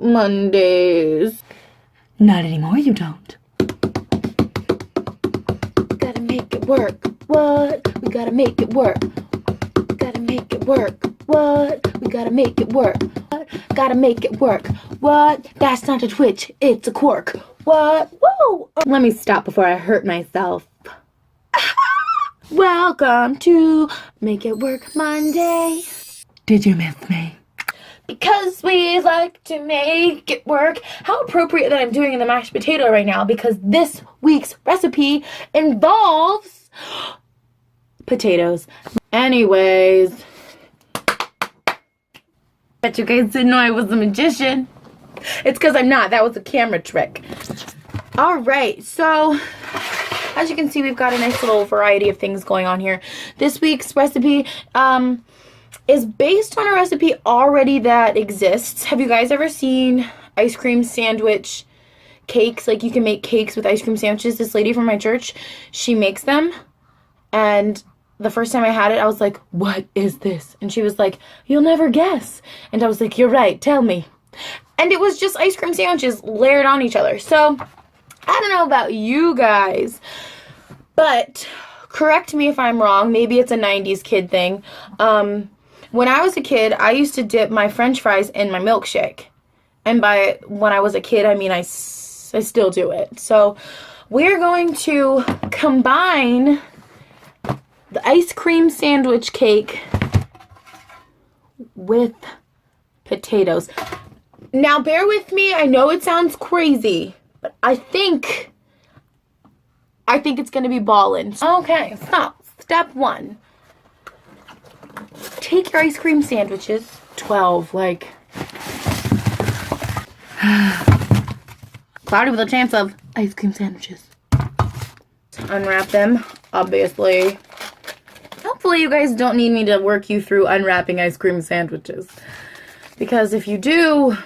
Mondays. Not anymore, you don't. Gotta make it work. What? We gotta make it work. Gotta make it work. What? We gotta make it work. What? Gotta make it work. What? That's not a twitch, it's a quirk. What? Whoa! Let me stop before I hurt myself. Welcome to Make It Work Monday. Did you miss me? Because we like to make it work. How appropriate that I'm doing the mashed potato right now, because this week's recipe involves potatoes. Anyways, bet you guys didn't know I was a magician. It's because I'm not. That was a camera trick. Alright, so as you can see, we've got a nice little variety of things going on here. This week's recipe is based on a recipe already that exists. Have you guys ever seen ice cream sandwich cakes? Like, you can make cakes with ice cream sandwiches. This lady from my church, she makes them. And the first time I had it, I was like, what is this? And she was like, you'll never guess. And I was like, you're right, tell me. And it was just ice cream sandwiches layered on each other. So, I don't know about you guys, but correct me if I'm wrong. Maybe it's a 90s kid thing. When I was a kid, I used to dip my french fries in my milkshake. And by when I was a kid, I mean I still do it. So we're going to combine the ice cream sandwich cake with potatoes. Now bear with me. I know it sounds crazy, but I think it's going to be ballin'. Okay, so step 1. Take your ice cream sandwiches, 12, like, cloudy with a chance of ice cream sandwiches. Unwrap them, obviously. Hopefully you guys don't need me to work you through unwrapping ice cream sandwiches. Because if you do,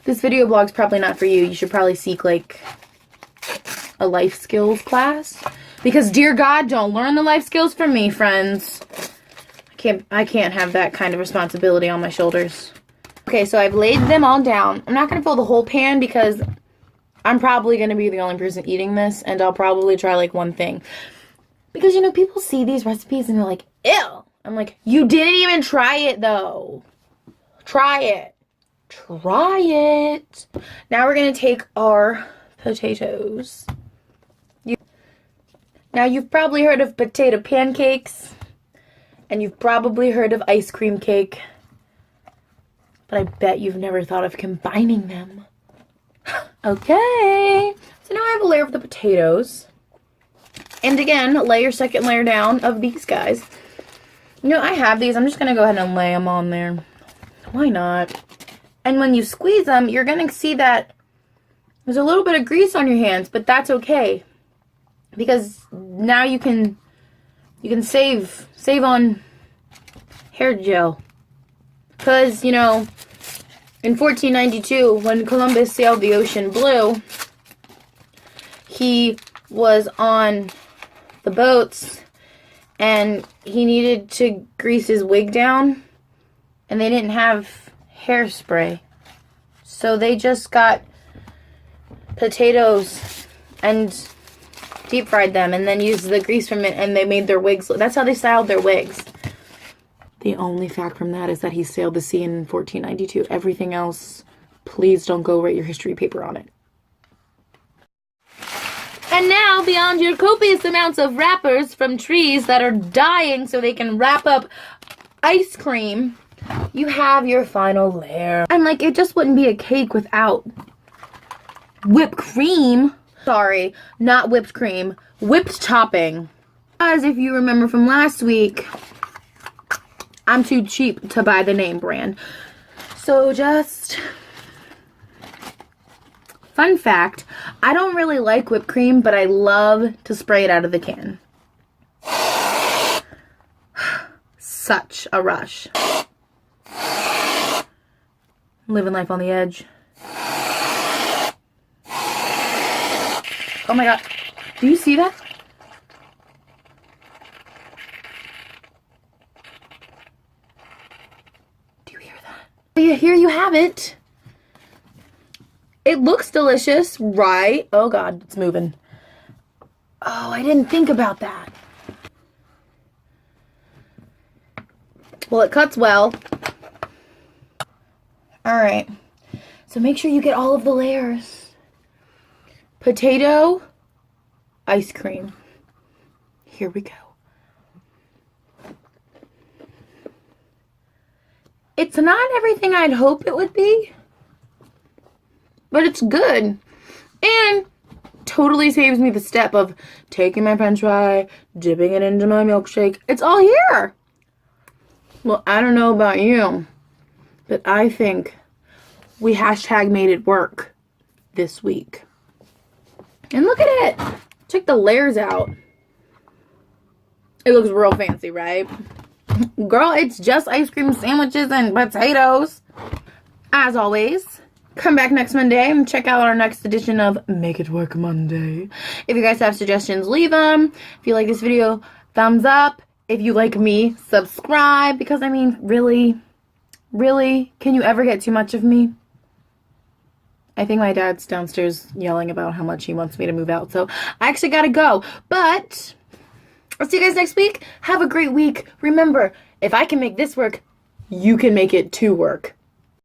this video blog's probably not for you. You should probably seek, like, a life skills class. Because, dear God, don't learn the life skills from me, friends. I can't have that kind of responsibility on my shoulders. Okay, so I've laid them all down. I'm not going to fill the whole pan because I'm probably going to be the only person eating this, and I'll probably try, like, one thing. Because, you know, people see these recipes and they're like, ew! I'm like, you didn't even try it, though. Try it. Try it. Now we're going to take our potatoes. Now, you've probably heard of potato pancakes. And you've probably heard of ice cream cake. But I bet you've never thought of combining them. Okay. So now I have a layer of the potatoes. And again, lay your second layer down of these guys. You know, I have these. I'm just going to go ahead and lay them on there. Why not? And when you squeeze them, you're going to see that there's a little bit of grease on your hands. But that's okay. Because now you can save on hair gel. Because, you know, in 1492, when Columbus sailed the ocean blue, he was on the boats and he needed to grease his wig down, and they didn't have hairspray. So they just got potatoes and deep fried them and then used the grease from it, and they made their wigs. That's how they styled their wigs. The only fact from that is that he sailed the sea in 1492. Everything else, please don't go write your history paper on it. And now, beyond your copious amounts of wrappers from trees that are dying so they can wrap up ice cream, you have your final layer. And like, it just wouldn't be a cake without whipped cream. Sorry, not whipped cream, whipped topping. As if you remember from last week, I'm too cheap to buy the name brand. So just, fun fact, I don't really like whipped cream, but I love to spray it out of the can. Such a rush. Living life on the edge. Oh my God. Do you see that? Do you hear that? Yeah, here you have it. It looks delicious, right? Oh God, it's moving. Oh, I didn't think about that. Well, it cuts well. All right. So make sure you get all of the layers. Potato, ice cream. Here we go. It's not everything I'd hope it would be, but it's good. And totally saves me the step of taking my french fry, dipping it into my milkshake. It's all here. Well, I don't know about you, but I think we hashtag made it work this week. And look at it. Check the layers out. It looks real fancy, right? Girl, it's just ice cream sandwiches and potatoes. As always, come back next Monday and check out our next edition of Make It Work Monday. If you guys have suggestions, leave them. If you like this video, thumbs up. If you like me, subscribe. Because, I mean, really, can you ever get too much of me? I think my dad's downstairs yelling about how much he wants me to move out. So, I actually gotta go. But I'll see you guys next week. Have a great week. Remember, if I can make this work, you can make it to work.